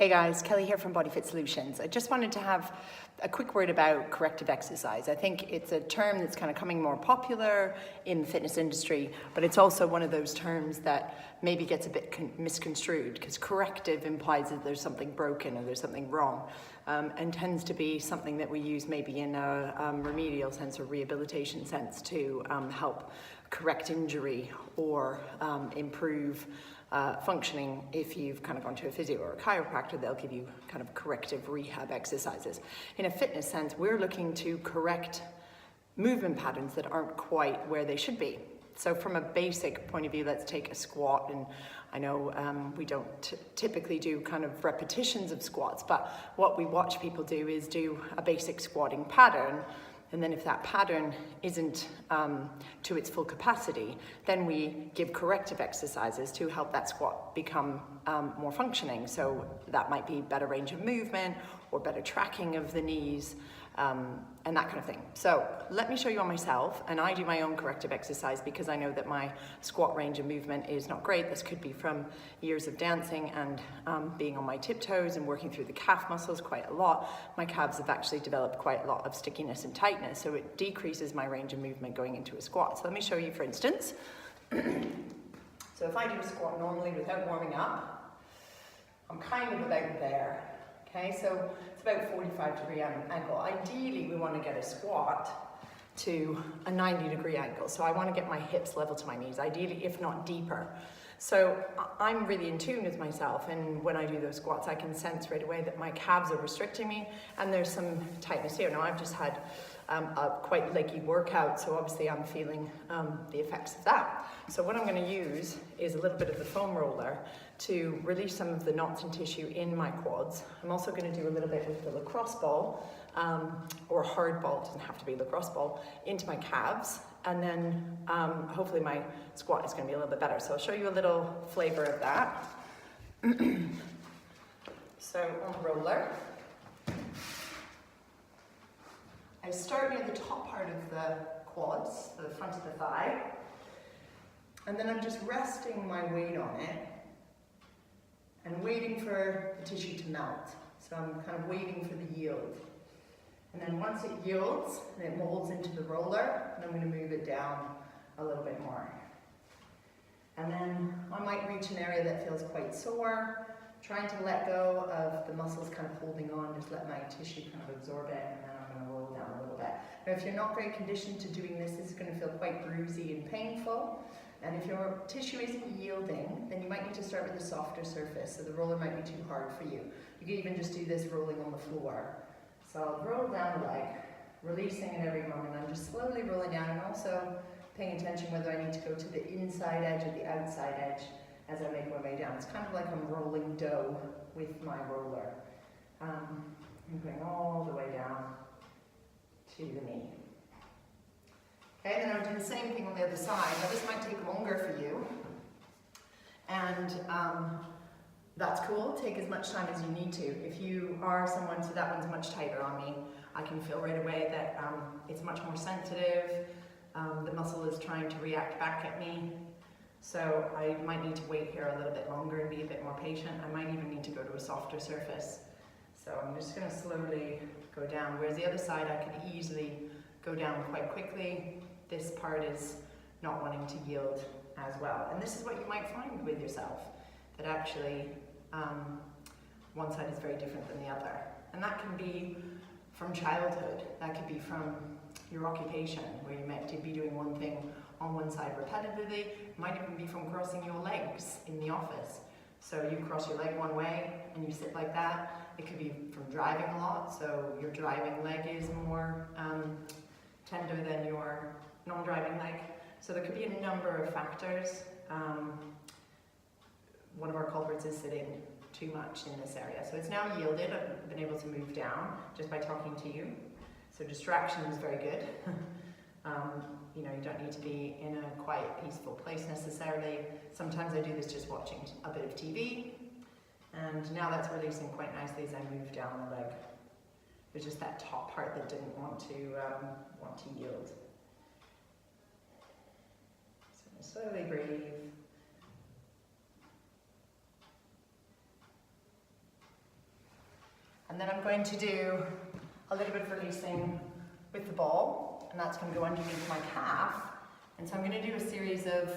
Hey guys, Kelly here from BodyFit Solutions. I just wanted to have a quick word about corrective exercise. I think it's a term that's kind of coming more popular in the fitness industry, but it's also one of those terms that maybe gets a bit misconstrued because corrective implies that there's something broken or there's something wrong, and tends to be something that we use maybe in a remedial sense or rehabilitation sense to help correct injury or improve functioning. If you've kind of gone to a physio or a chiropractor, they'll give you kind of corrective rehab exercises. In a fitness sense, we're looking to correct movement patterns that aren't quite where they should be. So from a basic point of view, let's take a squat, and I know we don't typically do kind of repetitions of squats, but what we watch people do is do a basic squatting pattern. And then if that pattern isn't to its full capacity, then we give corrective exercises to help that squat become more functioning. So that might be better range of movement or better tracking of the knees and that kind of thing. So let me show you on myself, and I do my own corrective exercise because I know that my squat range of movement is not great. This could be from years of dancing and being on my tiptoes and working through the calf muscles quite a lot. My calves have actually developed quite a lot of stickiness and tightness, so it decreases my range of movement going into a squat. So let me show you, for instance. So if I do a squat normally without warming up, I'm kind of about there. Okay, so it's about 45-degree angle. Ideally, we want to get a squat to a 90-degree angle. So I want to get my hips level to my knees, ideally, if not deeper. So I'm really in tune with myself, and when I do those squats, I can sense right away that my calves are restricting me, and there's some tightness here. Now, I've just had a quite leggy workout, so obviously I'm feeling the effects of that. So what I'm going to use is a little bit of the foam roller to release some of the knots and tissue in my quads. I'm also going to do a little bit with the lacrosse ball, or hard ball, it doesn't have to be lacrosse ball, into my calves, and then hopefully my squat is going to be a little bit better. So I'll show you a little flavor of that. So on the roller, I start near the top part of the quads, the front of the thigh, and then I'm just resting my weight on it and waiting for the tissue to melt. So I'm kind of waiting for the yield. And then once it yields and it molds into the roller, then I'm going to move it down a little bit more. And then I might reach an area that feels quite sore, trying to let go of the muscles kind of holding on, just let my tissue kind of absorb it, and then I'm going to roll down a little bit. Now if you're not very conditioned to doing this, this is going to feel quite bruisey and painful. And if your tissue isn't yielding, then you might need to start with a softer surface, so the roller might be too hard for you. You can even just do this rolling on the floor. So I'll roll down the leg, releasing at every moment. I'm just slowly rolling down and also paying attention whether I need to go to the inside edge or the outside edge as I make my way down. It's kind of like I'm rolling dough with my roller. I'm going all the way down to the knee. Okay, then I'll do the same thing on the other side. Now this might take longer for you, and that's cool. Take as much time as you need to. If you are someone, so that one's much tighter on me, I can feel right away that it's much more sensitive. The muscle is trying to react back at me. So I might need to wait here a little bit longer and be a bit more patient. I might even need to go to a softer surface. So I'm just going to slowly go down, whereas the other side I could easily go down quite quickly. This part is not wanting to yield as well. And this is what you might find with yourself, that actually one side is very different than the other. And that can be from childhood, that could be from your occupation, where you might be doing one thing on one side repetitively. It might even be from crossing your legs in the office. So you cross your leg one way and you sit like that. It could be from driving a lot, so your driving leg is more tender than your non-driving leg. So there could be a number of factors. One of our culprits is sitting too much in this area. So it's now yielded. I've been able to move down just by talking to you. So distraction is very good. You know, you don't need to be in a quiet, peaceful place necessarily. Sometimes I do this just watching a bit of TV. And now that's releasing quite nicely as I move down the leg. There's just that top part that didn't want to yield. So slowly breathe. And then I'm going to do a little bit of releasing with the ball, and that's going to go underneath my calf. And so I'm going to do a series of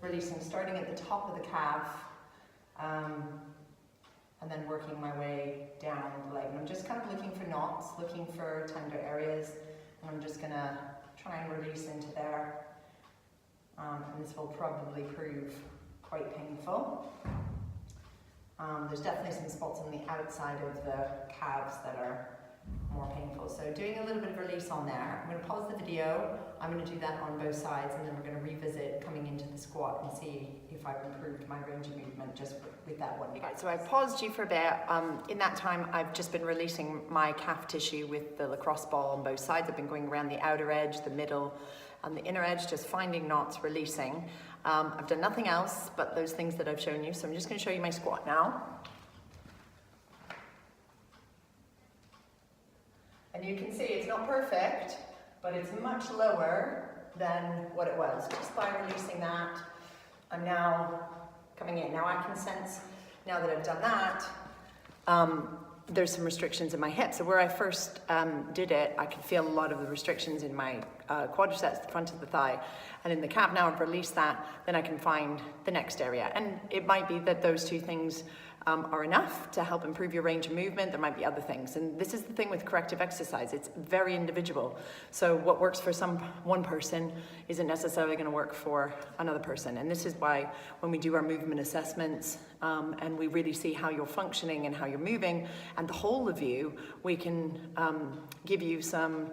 releasing, starting at the top of the calf, and then working my way down the leg. And I'm just kind of looking for knots, looking for tender areas, and I'm just going to try and release into there. And this will probably prove quite painful. There's definitely some spots on the outside of the calves that are more painful. So doing a little bit of release on there. I'm going to pause the video. I'm going to do that on both sides, and then we're going to revisit coming into the squat and see if I've improved my range of movement just with that one. Okay, so I paused you for a bit. In that time, I've just been releasing my calf tissue with the lacrosse ball on both sides. I've been going around the outer edge, the middle, and the inner edge, just finding knots, releasing. I've done nothing else but those things that I've shown you. So I'm just going to show you my squat now. And you can see it's not perfect, but it's much lower than what it was. Just by releasing that, I'm now coming in. Now I can sense, now that I've done that, there's some restrictions in my hip. So where I first did it, I could feel a lot of the restrictions in my quadriceps, the front of the thigh, and in the calf. Now I've released that, then I can find the next area. And it might be that those two things are enough to help improve your range of movement. There might be other things. And this is the thing with corrective exercise. It's very individual. So what works for one person isn't necessarily going to work for another person. And this is why when we do our movement assessments and we really see how you're functioning and how you're moving and the whole of you, we can give you some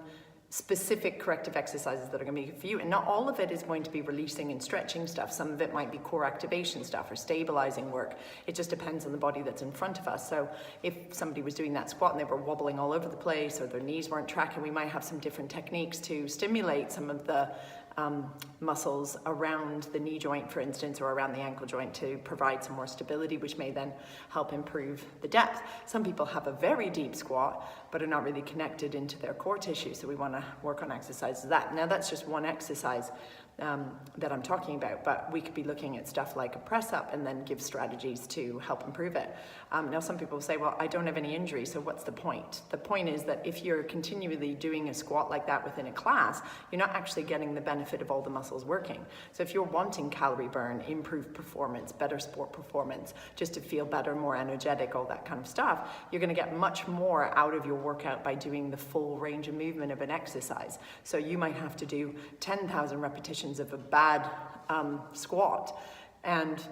specific corrective exercises that are going to be good for you. And not all of it is going to be releasing and stretching stuff. Some of it might be core activation stuff or stabilizing work. It just depends on the body that's in front of us. So if somebody was doing that squat and they were wobbling all over the place or their knees weren't tracking, we might have some different techniques to stimulate some of the muscles around the knee joint, for instance, or around the ankle joint to provide some more stability, which may then help improve the depth. Some people have a very deep squat, but are not really connected into their core tissue, so we want to work on exercises of that. Now that's just one exercise that I'm talking about, but we could be looking at stuff like a press up and then give strategies to help improve it. Now some people say, well, I don't have any injury, so what's the point? The point is that if you're continually doing a squat like that within a class, you're not actually getting the benefit of all the muscles working. So if you're wanting calorie burn, improved performance, better sport performance, just to feel better, more energetic, all that kind of stuff, you're going to get much more out of your workout by doing the full range of movement of an exercise. So you might have to do 10,000 repetitions of a bad squat, and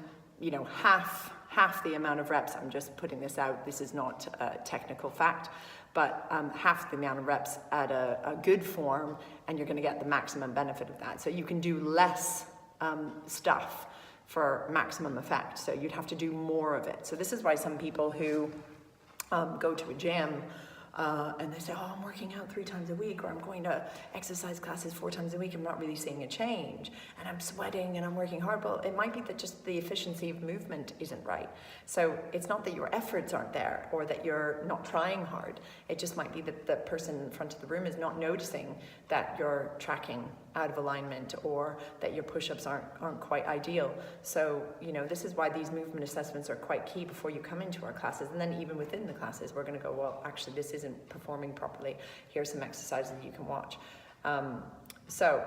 half the amount of reps. I'm just putting this out. This is not a technical fact, but half the amount of reps at a good form, and you're going to get the maximum benefit of that. So you can do less stuff for maximum effect. So you'd have to do more of it. So this is why some people who go to a gym and they say, oh, I'm working out 3 times a week, or I'm going to exercise classes 4 times a week, I'm not really seeing a change, and I'm sweating and I'm working hard. Well, it might be that just the efficiency of movement isn't right. So it's not that your efforts aren't there or that you're not trying hard. It just might be that the person in front of the room is not noticing that you're tracking out of alignment or that your push-ups aren't quite ideal. So, this is why these movement assessments are quite key before you come into our classes. And then even within the classes, we're going to go, well, actually, this isn't performing properly. Here's some exercises that you can watch. So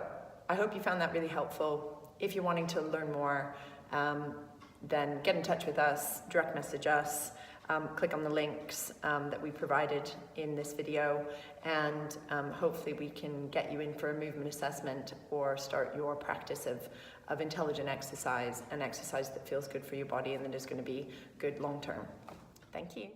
I hope you found that really helpful. If you're wanting to learn more, then get in touch with us, direct message us. Click on the links that we provided in this video, and hopefully we can get you in for a movement assessment or start your practice of intelligent exercise, an exercise that feels good for your body and that is going to be good long term. Thank you.